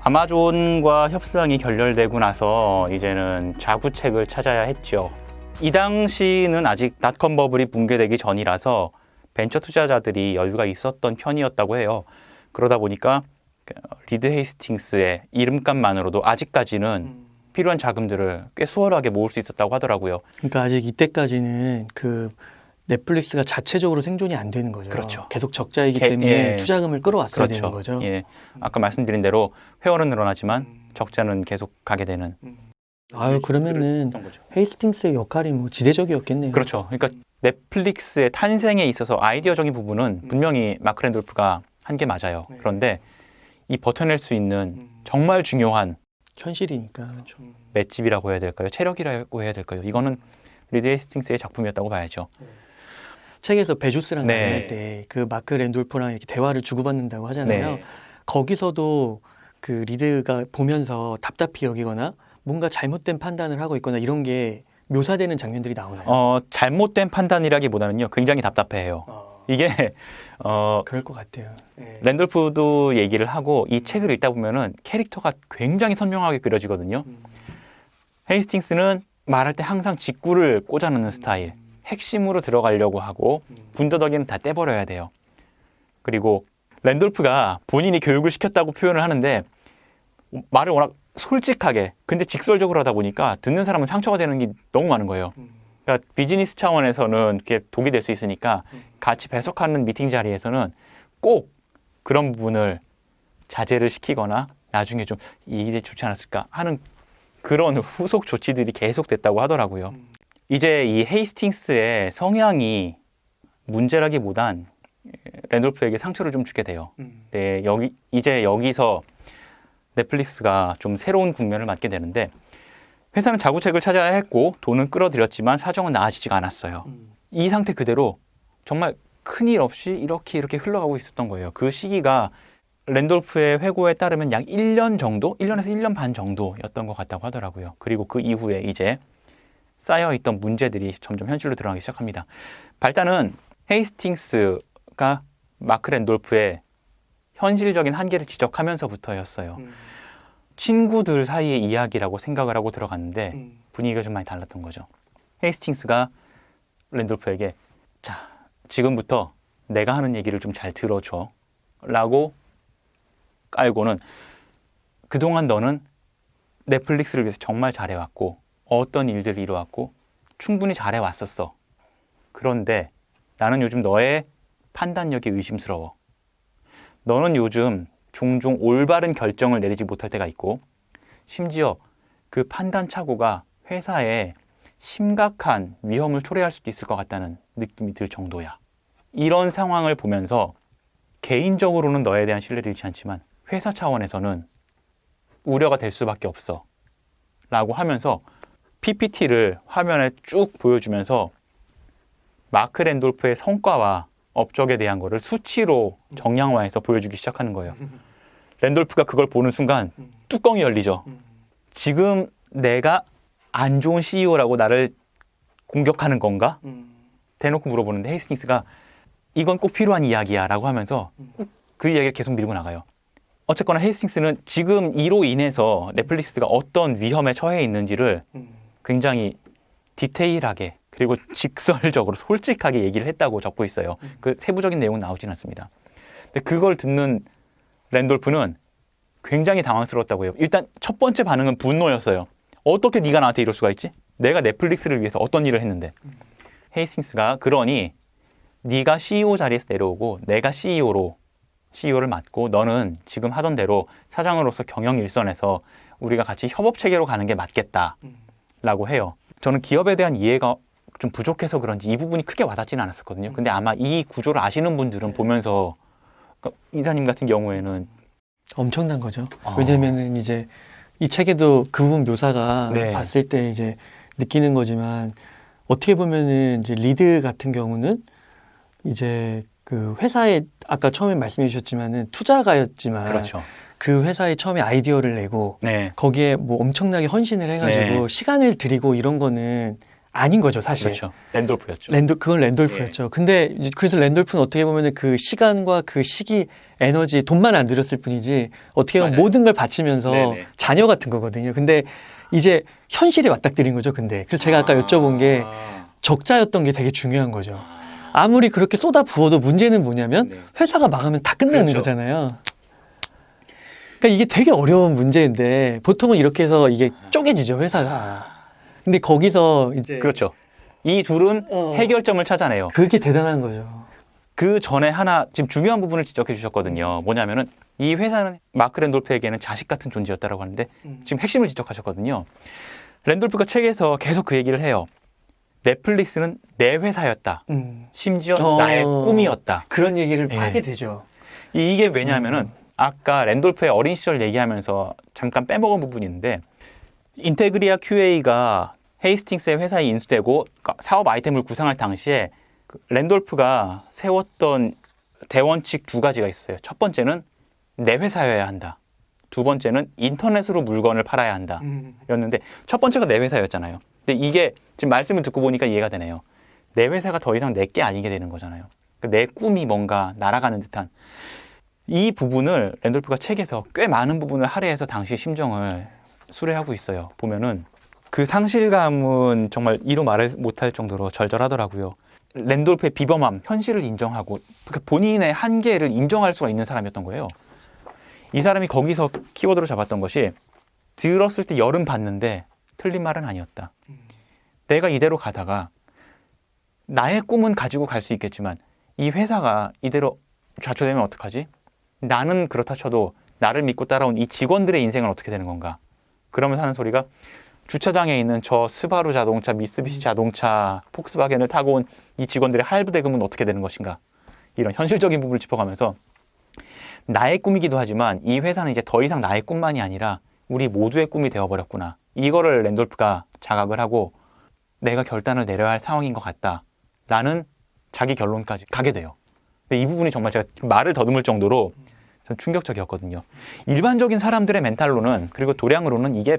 아마존과 협상이 결렬되고 나서 이제는 자구책을 찾아야 했죠. 이 당시는 아직 닷컴 버블이 붕괴되기 전이라서 벤처 투자자들이 여유가 있었던 편이었다고 해요. 그러다 보니까 리드 헤이스팅스의 이름값만으로도 아직까지는 필요한 자금들을 꽤 수월하게 모을 수 있었다고 하더라고요. 그러니까 아직 이때까지는 그 넷플릭스가 자체적으로 생존이 안 되는 거죠. 그렇죠. 계속 적자이기 때문에 투자금을 끌어왔어야 그렇죠. 되는 거죠. 예. 아까 말씀드린 대로 회원은 늘어나지만 적자는 계속 가게 되는. 아유, 그러면은 헤이스팅스의 역할이 뭐 지대적이었겠네요. 그렇죠. 그러니까 넷플릭스의 탄생에 있어서 아이디어적인 부분은 분명히 마크 랜돌프가 한 게 맞아요. 그런데 이 버텨낼 수 있는 정말 중요한 현실이니까. 맷집이라고 해야 될까요? 체력이라고 해야 될까요? 이거는 리드 헤이스팅스의 작품이었다고 봐야죠. 책에서 베조스랑 네. 만날 때 그 마크 랜돌프랑 이렇게 대화를 주고받는다고 하잖아요. 네. 거기서도 그 리드가 보면서 답답히 여기거나 뭔가 잘못된 판단을 하고 있거나 이런 게 묘사되는 장면들이 나오나요? 잘못된 판단이라기보다는요, 굉장히 답답해해요. 이게 그럴 것 같아요. 랜돌프도 얘기를 하고 이 책을 읽다 보면은 캐릭터가 굉장히 선명하게 그려지거든요. 헤이스팅스는 말할 때 항상 직구를 꽂아넣는 스타일, 핵심으로 들어가려고 하고 군더더기는 다 떼버려야 돼요. 그리고 랜돌프가 본인이 교육을 시켰다고 표현을 하는데 말을 워낙 솔직하게 근데 직설적으로 하다 보니까 듣는 사람은 상처가 되는 게 너무 많은 거예요. 그러니까 비즈니스 차원에서는 이렇게 독이 될 수 있으니까 같이 배석하는 미팅 자리에서는 꼭 그런 부분을 자제를 시키거나 나중에 좀 이게 좋지 않았을까 하는 그런 후속 조치들이 계속됐다고 하더라고요. 이제 이 헤이스팅스의 성향이 문제라기보단 랜돌프에게 상처를 좀 주게 돼요. 네, 이제 여기서 넷플릭스가 좀 새로운 국면을 맞게 되는데 회사는 자구책을 찾아야 했고 돈은 끌어들였지만 사정은 나아지지가 않았어요. 이 상태 그대로 정말 큰일 없이 이렇게 흘러가고 있었던 거예요. 그 시기가 랜돌프의 회고에 따르면 약 1년 정도? 1년에서 1년 반 정도였던 것 같다고 하더라고요. 그리고 그 이후에 이제 쌓여있던 문제들이 점점 현실로 드러나기 시작합니다. 발단은 헤이스팅스가 마크 랜돌프의 현실적인 한계를 지적하면서부터였어요. 친구들 사이의 이야기라고 생각을 하고 들어갔는데 분위기가 좀 많이 달랐던 거죠. 헤이스팅스가 랜돌프에게 자, 지금부터 내가 하는 얘기를 좀 잘 들어줘 라고 깔고는 그동안 너는 넷플릭스를 위해서 정말 잘해왔고 어떤 일들을 이뤄왔고 충분히 잘해왔었어. 그런데 나는 요즘 너의 판단력이 의심스러워. 너는 요즘 종종 올바른 결정을 내리지 못할 때가 있고 심지어 그 판단 착오가 회사에 심각한 위험을 초래할 수도 있을 것 같다는 느낌이 들 정도야. 이런 상황을 보면서 개인적으로는 너에 대한 신뢰를 잃지 않지만 회사 차원에서는 우려가 될 수밖에 없어 라고 하면서 PPT를 화면에 쭉 보여주면서 마크 랜돌프의 성과와 업적에 대한 거를 수치로 정량화해서 보여주기 시작하는 거예요. 랜돌프가 그걸 보는 순간 뚜껑이 열리죠. 지금 내가 안 좋은 CEO라고 나를 공격하는 건가? 대놓고 물어보는데 헤이스팅스가 이건 꼭 필요한 이야기야 라고 하면서 그 이야기를 계속 밀고 나가요. 어쨌거나 헤이스팅스는 지금 이로 인해서 넷플릭스가 어떤 위험에 처해 있는지를 굉장히 디테일하게 그리고 직설적으로 솔직하게 얘기를 했다고 적고 있어요. 그 세부적인 내용은 나오진 않습니다. 근데 그걸 듣는 랜돌프는 굉장히 당황스러웠다고 해요. 일단 첫 번째 반응은 분노였어요. 어떻게 네가 나한테 이럴 수가 있지? 내가 넷플릭스를 위해서 어떤 일을 했는데. 헤이스팅스가 그러니 네가 CEO 자리에서 내려오고 내가 CEO를 맡고 너는 지금 하던 대로 사장으로서 경영 일선에서 우리가 같이 협업 체계로 가는 게 맞겠다라고 해요. 저는 기업에 대한 이해가 좀 부족해서 그런지 이 부분이 크게 와닿지는 않았었거든요. 근데 아마 이 구조를 아시는 분들은 보면서 그러니까 이사님 같은 경우에는 엄청난 거죠. 왜냐면은 이제 이 책에도 그 부분 묘사가 네. 봤을 때 이제 느끼는 거지만 어떻게 보면은 이제 리드 같은 경우는 이제 그 회사에 아까 처음에 말씀해 주셨지만은 투자가였지만 그렇죠. 그 회사에 처음에 아이디어를 내고 네. 거기에 뭐 엄청나게 헌신을 해가지고 네. 시간을 들이고 이런 거는 아닌 거죠, 사실. 그렇죠. 랜돌프였죠. 그건 랜돌프였죠. 근데 그래서 랜돌프는 어떻게 보면 그 시간과 그 시기, 에너지, 돈만 안 들였을 뿐이지 어떻게 보면 맞아요. 모든 걸 바치면서 네네. 자녀 같은 거거든요. 근데 이제 현실이 맞닥뜨린 거죠, 근데. 그래서 제가 아까 여쭤본 게 적자였던 게 되게 중요한 거죠. 아무리 그렇게 쏟아 부어도 문제는 뭐냐면 네. 회사가 망하면 다 끝나는 그렇죠. 거잖아요. 그러니까 이게 되게 어려운 문제인데 보통은 이렇게 해서 이게 쪼개지죠, 회사가. 근데 거기서 이제 그렇죠. 이 둘은 해결점을 찾아내요. 그게 대단한 거죠. 그 전에 하나 지금 중요한 부분을 지적해 주셨거든요. 뭐냐면은 이 회사는 마크 랜돌프에게는 자식 같은 존재였다라고 하는데 지금 핵심을 지적하셨거든요. 랜돌프가 책에서 계속 그 얘기를 해요. 넷플릭스는 내 회사였다. 심지어 나의 꿈이었다. 그런 얘기를 예. 하게 되죠. 이게 왜냐하면은 아까 랜돌프의 어린 시절 얘기하면서 잠깐 빼먹은 부분이 있는데 인테그리아 QA가 헤이스팅스의 회사에 인수되고 사업 아이템을 구상할 당시에 그 랜돌프가 세웠던 대원칙 두 가지가 있어요. 첫 번째는 내 회사여야 한다. 두 번째는 인터넷으로 물건을 팔아야 한다. 였는데 첫 번째가 내 회사였잖아요. 근데 이게 지금 말씀을 듣고 보니까 이해가 되네요. 내 회사가 더 이상 내 게 아니게 되는 거잖아요. 내 꿈이 뭔가 날아가는 듯한 이 부분을 랜돌프가 책에서 꽤 많은 부분을 할애해서 당시의 심정을 수레하고 있어요. 보면은 그 상실감은 정말 이루 말을 못할 정도로 절절하더라고요. 랜돌프의 비범함, 현실을 인정하고 본인의 한계를 인정할 수가 있는 사람이었던 거예요. 이 사람이 거기서 키워드로 잡았던 것이 들었을 때 열은 받는데 틀린 말은 아니었다. 내가 이대로 가다가 나의 꿈은 가지고 갈 수 있겠지만 이 회사가 이대로 좌초되면 어떡하지? 나는 그렇다 쳐도 나를 믿고 따라온 이 직원들의 인생은 어떻게 되는 건가? 그러면서 하는 소리가 주차장에 있는 저 스바루 자동차, 미쓰비시 자동차, 폭스바겐을 타고 온 이 직원들의 할부 대금은 어떻게 되는 것인가? 이런 현실적인 부분을 짚어가면서 나의 꿈이기도 하지만 이 회사는 이제 더 이상 나의 꿈만이 아니라 우리 모두의 꿈이 되어버렸구나. 이거를 랜돌프가 자각을 하고 내가 결단을 내려야 할 상황인 것 같다라는 자기 결론까지 가게 돼요. 근데 이 부분이 정말 제가 말을 더듬을 정도로 전 충격적이었거든요. 일반적인 사람들의 멘탈로는 그리고 도량으로는 이게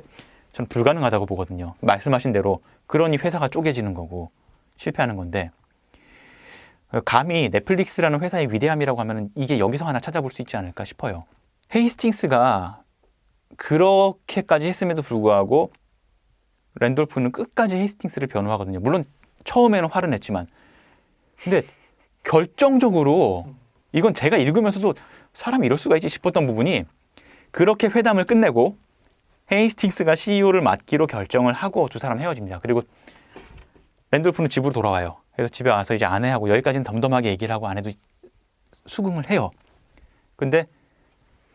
전 불가능하다고 보거든요. 말씀하신 대로 그러니 회사가 쪼개지는 거고 실패하는 건데 감히 넷플릭스라는 회사의 위대함이라고 하면 이게 여기서 하나 찾아볼 수 있지 않을까 싶어요. 헤이스팅스가 그렇게까지 했음에도 불구하고 랜돌프는 끝까지 헤이스팅스를 변호하거든요. 물론 처음에는 화를 냈지만 근데 결정적으로 이건 제가 읽으면서도 사람이 이럴 수가 있지 싶었던 부분이 그렇게 회담을 끝내고 헤이스팅스가 CEO를 맡기로 결정을 하고 두 사람 헤어집니다. 그리고 랜돌프는 집으로 돌아와요. 그래서 집에 와서 이제 아내하고 여기까지는 덤덤하게 얘기를 하고 아내도 수긍을 해요. 근데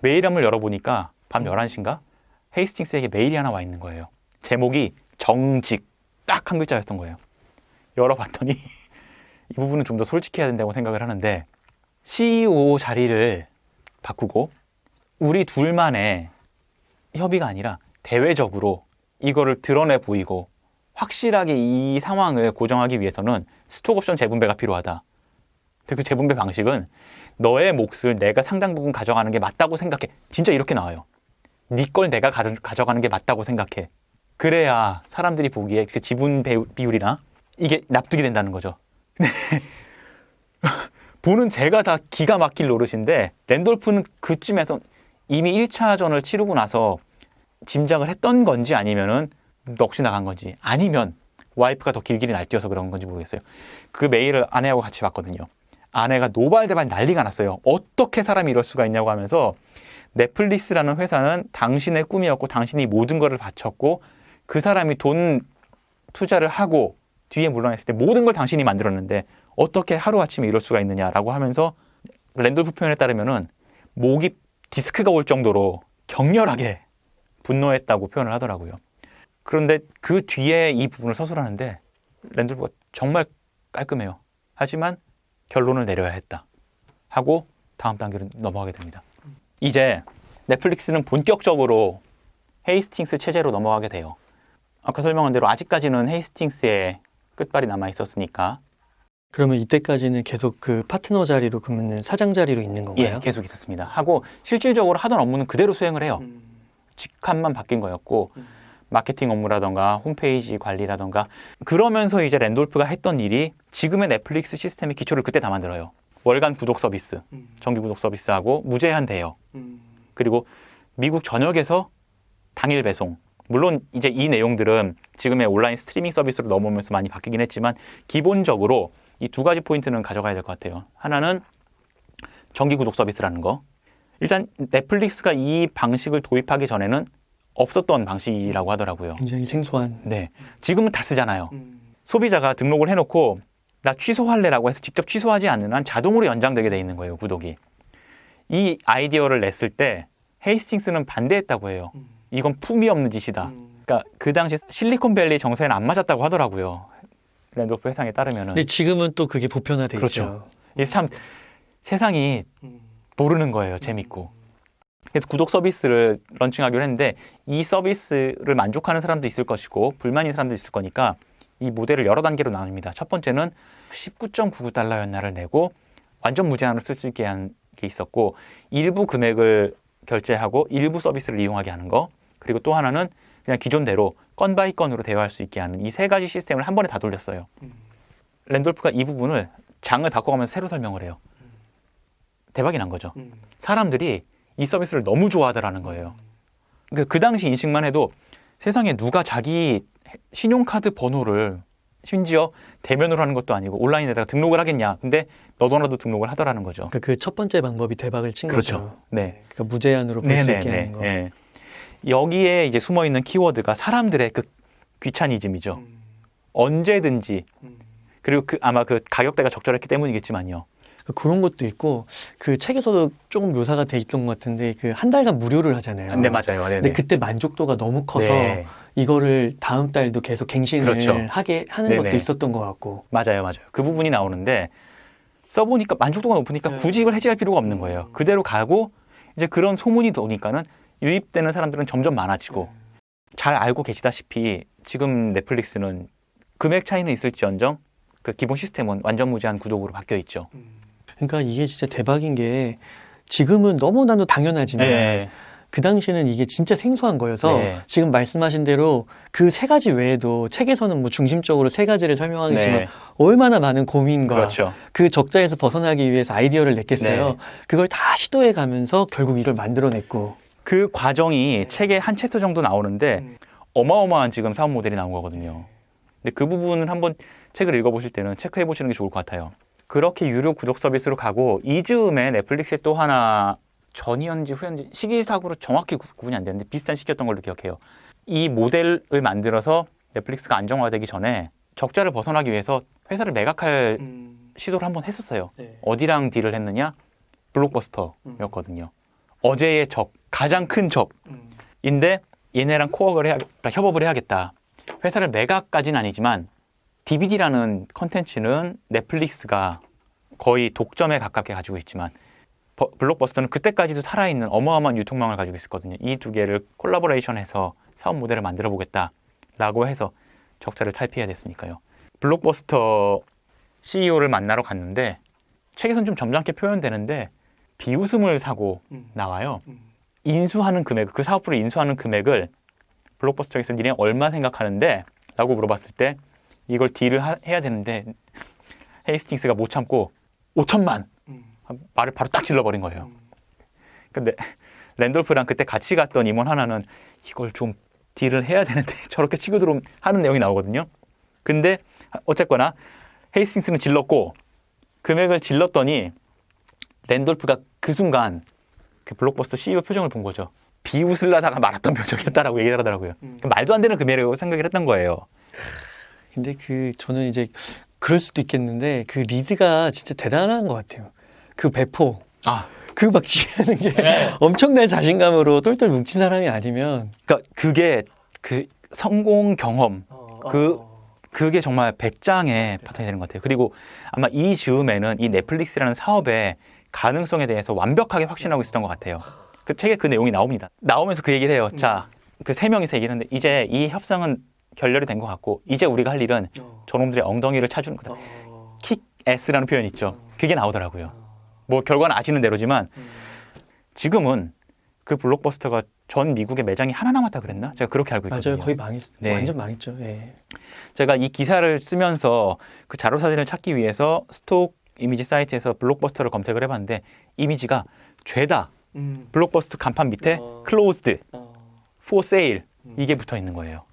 메일함을 열어보니까 밤 11시인가 헤이스팅스에게 메일이 하나 와 있는 거예요. 제목이 정직 딱 한 글자였던 거예요. 열어봤더니 이 부분은 좀 더 솔직해야 된다고 생각을 하는데 CEO 자리를 바꾸고 우리 둘만의 협의가 아니라 대외적으로 이거를 드러내 보이고 확실하게 이 상황을 고정하기 위해서는 스톡옵션 재분배가 필요하다. 근데 그 재분배 방식은 너의 몫을 내가 상당 부분 가져가는 게 맞다고 생각해. 진짜 이렇게 나와요. 네 걸 내가 가져가는 게 맞다고 생각해. 그래야 사람들이 보기에 그 지분 비율이나 이게 납득이 된다는 거죠. 근데 보는 제가 다 기가 막힐 노릇인데 랜돌프는 그쯤에서 이미 1차전을 치르고 나서 짐작을 했던 건지 아니면은 넋이 나간 건지 아니면 와이프가 더 길길이 날뛰어서 그런 건지 모르겠어요. 그 메일을 아내하고 같이 봤거든요. 아내가 노발대발 난리가 났어요. 어떻게 사람이 이럴 수가 있냐고 하면서 넷플릭스라는 회사는 당신의 꿈이었고 당신이 모든 것을 바쳤고 그 사람이 돈 투자를 하고 뒤에 물러났을 때 모든 걸 당신이 만들었는데 어떻게 하루아침에 이럴 수가 있느냐라고 하면서 랜돌프 표현에 따르면은 목이 디스크가 올 정도로 격렬하게 분노했다고 표현을 하더라고요. 그런데 그 뒤에 이 부분을 서술하는데 랜돌프가 정말 깔끔해요. 하지만 결론을 내려야 했다 하고 다음 단계로 넘어가게 됩니다. 이제 넷플릭스는 본격적으로 헤이스팅스 체제로 넘어가게 돼요. 아까 설명한 대로 아직까지는 헤이스팅스의 끝발이 남아 있었으니까. 그러면 이때까지는 계속 그 파트너 자리로 그러면 사장 자리로 있는 건가요? 예, 계속 있었습니다. 하고 실질적으로 하던 업무는 그대로 수행을 해요. 직함만 바뀐 거였고 마케팅 업무라던가 홈페이지 관리라던가. 그러면서 이제 랜돌프가 했던 일이 지금의 넷플릭스 시스템의 기초를 그때 다 만들어요. 월간 구독 서비스, 정기 구독 서비스하고 무제한 대여, 그리고 미국 전역에서 당일 배송. 물론 이제 이 내용들은 지금의 온라인 스트리밍 서비스로 넘어오면서 많이 바뀌긴 했지만 기본적으로 이 두 가지 포인트는 가져가야 될 것 같아요. 하나는 정기 구독 서비스라는 거. 일단 넷플릭스가 이 방식을 도입하기 전에는 없었던 방식이라고 하더라고요. 굉장히 생소한. 네, 지금은 다 쓰잖아요. 소비자가 등록을 해놓고 나 취소할래라고 해서 직접 취소하지 않는 한 자동으로 연장되게 돼 있는 거예요, 구독이. 이 아이디어를 냈을 때 헤이스팅스는 반대했다고 해요. 이건 품위 없는 짓이다. 그러니까 그 당시 실리콘밸리 정서에는 안 맞았다고 하더라고요. 랜돌프 회상에 따르면은. 근데 지금은 또 그게 보편화돼 그렇죠. 있죠. 이게 참 세상이 모르는 거예요, 재밌고. 그래서 구독 서비스를 런칭하기로 했는데 이 서비스를 만족하는 사람도 있을 것이고 불만인 사람도 있을 거니까 이 모델을 여러 단계로 나눕니다. 첫 번째는 19.99달러였나를 내고 완전 무제한으로 쓸 수 있게 한 게 있었고, 일부 금액을 결제하고 일부 서비스를 이용하게 하는 거, 그리고 또 하나는 그냥 기존대로 건 바이 건으로 대여할 수 있게 하는 이 세 가지 시스템을 한 번에 다 돌렸어요. 랜돌프가 이 부분을 장을 바꿔가면서 새로 설명을 해요. 대박이 난 거죠. 사람들이 이 서비스를 너무 좋아하더라는 거예요. 그 당시 인식만 해도 세상에 누가 자기 신용카드 번호를 심지어 대면으로 하는 것도 아니고 온라인에다가 등록을 하겠냐. 근데 너도나도 등록을 하더라는 거죠. 그러니까 그 첫 번째 방법이 대박을 친 그렇죠. 거죠. 네. 그러니까 무제한으로 볼 수 있게 하는 거. 네. 여기에 이제 숨어 있는 키워드가 사람들의 그 귀차니즘이죠. 언제든지. 그리고 아마 그 가격대가 적절했기 때문이겠지만요. 그런 것도 있고 그 책에서도 조금 묘사가 돼 있던 것 같은데 그 한 달간 무료를 하잖아요. 네, 맞아요. 네네. 근데 그때 만족도가 너무 커서 네. 이거를 다음 달도 계속 갱신을 그렇죠. 하게 하는 네네. 것도 있었던 것 같고. 맞아요. 그 부분이 나오는데 써보니까 만족도가 높으니까 굳이 이걸 해지할 필요가 없는 거예요. 그대로 가고 이제 그런 소문이 도니까는 유입되는 사람들은 점점 많아지고, 잘 알고 계시다시피 지금 넷플릭스는 금액 차이는 있을지언정 그 기본 시스템은 완전 무제한 구독으로 바뀌어 있죠. 그러니까 이게 진짜 대박인 게 지금은 너무나도 당연하지만 네. 그 당시에는 이게 진짜 생소한 거여서 네. 지금 말씀하신 대로 그 세 가지 외에도 책에서는 뭐 중심적으로 세 가지를 설명하겠지만 네. 얼마나 많은 고민과 그렇죠. 그 적자에서 벗어나기 위해서 아이디어를 냈겠어요. 네. 그걸 다 시도해 가면서 결국 이걸 만들어냈고. 그 과정이 책에 한 챕터 정도 나오는데 어마어마한 지금 사업 모델이 나온 거거든요. 근데 그 부분을 한번 책을 읽어보실 때는 체크해 보시는 게 좋을 것 같아요. 그렇게 유료 구독 서비스로 가고 이즈음에 넷플릭스에 또 하나 전이었는지 후였는지 시기상으로 정확히 구분이 안 되는데 비슷한 시기였던 걸로 기억해요. 이 모델을 만들어서 넷플릭스가 안정화되기 전에 적자를 벗어나기 위해서 회사를 매각할 시도를 한번 했었어요. 네. 어디랑 딜을 했느냐? 블록버스터였거든요. 어제의 적, 가장 큰 적인데 얘네랑 협업을 해야겠다. 회사를 매각까지는 아니지만 DVD라는 컨텐츠는 넷플릭스가 거의 독점에 가깝게 가지고 있지만 블록버스터는 그때까지도 살아있는 어마어마한 유통망을 가지고 있었거든요. 이 두 개를 콜라보레이션해서 사업 모델을 만들어 보겠다라고 해서 적자를 탈피해야 됐으니까요. 블록버스터 CEO를 만나러 갔는데 책에서는 좀 점잖게 표현되는데 비웃음을 사고 나와요. 인수하는 금액, 그 사업부를 인수하는 금액을 블록버스터에서 니네 얼마 생각하는데? 라고 물어봤을 때 이걸 딜을 해야 되는데 헤이스팅스가 못 참고 5천만! 말을 바로 딱 질러버린 거예요. 근데 랜돌프랑 그때 같이 갔던 임원 하나는 이걸 좀 딜을 해야 되는데 저렇게 치고 들어오면 하는 내용이 나오거든요. 근데 어쨌거나 헤이스팅스는 질렀고 금액을 질렀더니 랜돌프가 그 순간 그 블록버스터 CEO 표정을 본 거죠. 비웃으려다가 말았던 표정이었다라고 얘기를 하더라고요. 말도 안 되는 금액이라고 생각을 했던 거예요. 근데 저는 이제 그럴 수도 있겠는데 그 리드가 진짜 대단한 것 같아요. 그 배포. 그 막 지휘하는 게 엄청난 자신감으로 똘똘 뭉친 사람이 아니면. 그러니까 그게 그 성공 경험, 그게 정말 배짱의 바탕이 되는 것 같아요. 그리고 아마 이 즈음에는 이 넷플릭스라는 사업의 가능성에 대해서 완벽하게 확신하고 있었던 것 같아요. 그 책에 그 내용이 나옵니다. 나오면서 그 얘기를 해요. 자, 그 세 명이서 얘기를 하는데 이제 이 협상은 결렬이 된 것 같고 이제 우리가 할 일은 저놈들의 엉덩이를 차주는 거다. 킥 S라는 표현이 있죠. 그게 나오더라고요. 뭐 결과는 아시는 대로지만 지금은 그 블록버스터가 전 미국의 매장이 하나 남았다 그랬나? 제가 그렇게 알고 있거든요. 맞아요. 거의 망했, 네. 완전 망했죠. 예. 제가 이 기사를 쓰면서 그 자료 사진을 찾기 위해서 스톡 이미지 사이트에서 블록버스터를 검색을 해봤는데 이미지가 죄다 블록버스터 간판 밑에 closed for sale 이게 붙어 있는 거예요.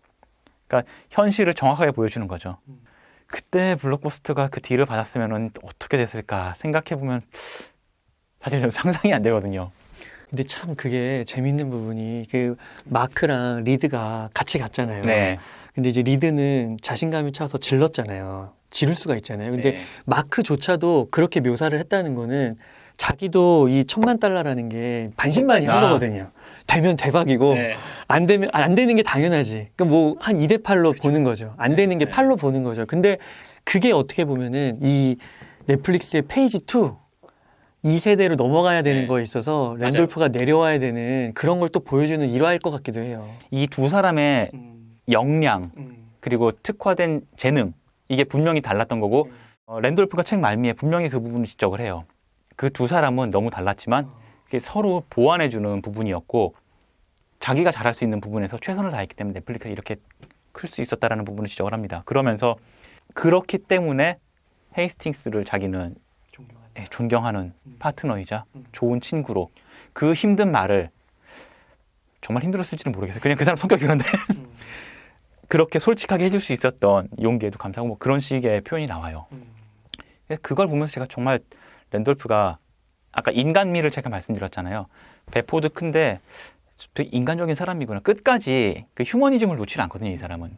그러니까 현실을 정확하게 보여주는 거죠. 그때 블록버스터가 그 딜을 받았으면 어떻게 됐을까 생각해 보면 사실 좀 상상이 안 되거든요. 근데 참 그게 재밌는 부분이 그 마크랑 리드가 같이 갔잖아요. 네. 근데 이제 리드는 자신감이 차서 질렀잖아요. 지를 수가 있잖아요. 근데 네. 마크조차도 그렇게 묘사를 했다는 거는 자기도 이 $10,000,000라는 게 반신반의한 거거든요. 되면 대박이고 네. 안 되면 안 되는 게 당연하지. 그러니까 뭐 한 2대 8로 보는 거죠. 안 되는 게 네. 8로 보는 거죠. 근데 그게 어떻게 보면은 이 넷플릭스의 페이지 2 세대로 넘어가야 되는 네. 거에 있어서 랜돌프가 내려와야 되는 그런 걸 또 보여주는 일화일 것 같기도 해요. 이 두 사람의 역량 그리고 특화된 재능 이게 분명히 달랐던 거고 랜돌프가 책 말미에 분명히 그 부분을 지적을 해요. 그 두 사람은 너무 달랐지만 그게 서로 보완해주는 부분이었고 자기가 잘할 수 있는 부분에서 최선을 다했기 때문에 넷플릭스가 이렇게 클 수 있었다라는 부분을 지적을 합니다. 그러면서 그렇기 때문에 헤이스팅스를 자기는 존경하는 파트너이자 좋은 친구로 그 힘든 말을 정말 힘들었을지는 모르겠어요. 그냥 그 사람 성격이 그런데 그렇게 솔직하게 해줄 수 있었던 용기에도 감사하고 뭐 그런 식의 표현이 나와요. 그걸 보면서 제가 정말 랜돌프가 아까 인간미를 제가 말씀드렸잖아요. 배포도 큰데 되게 인간적인 사람이구나. 끝까지 그 휴머니즘을 놓지 않거든요, 이 사람은.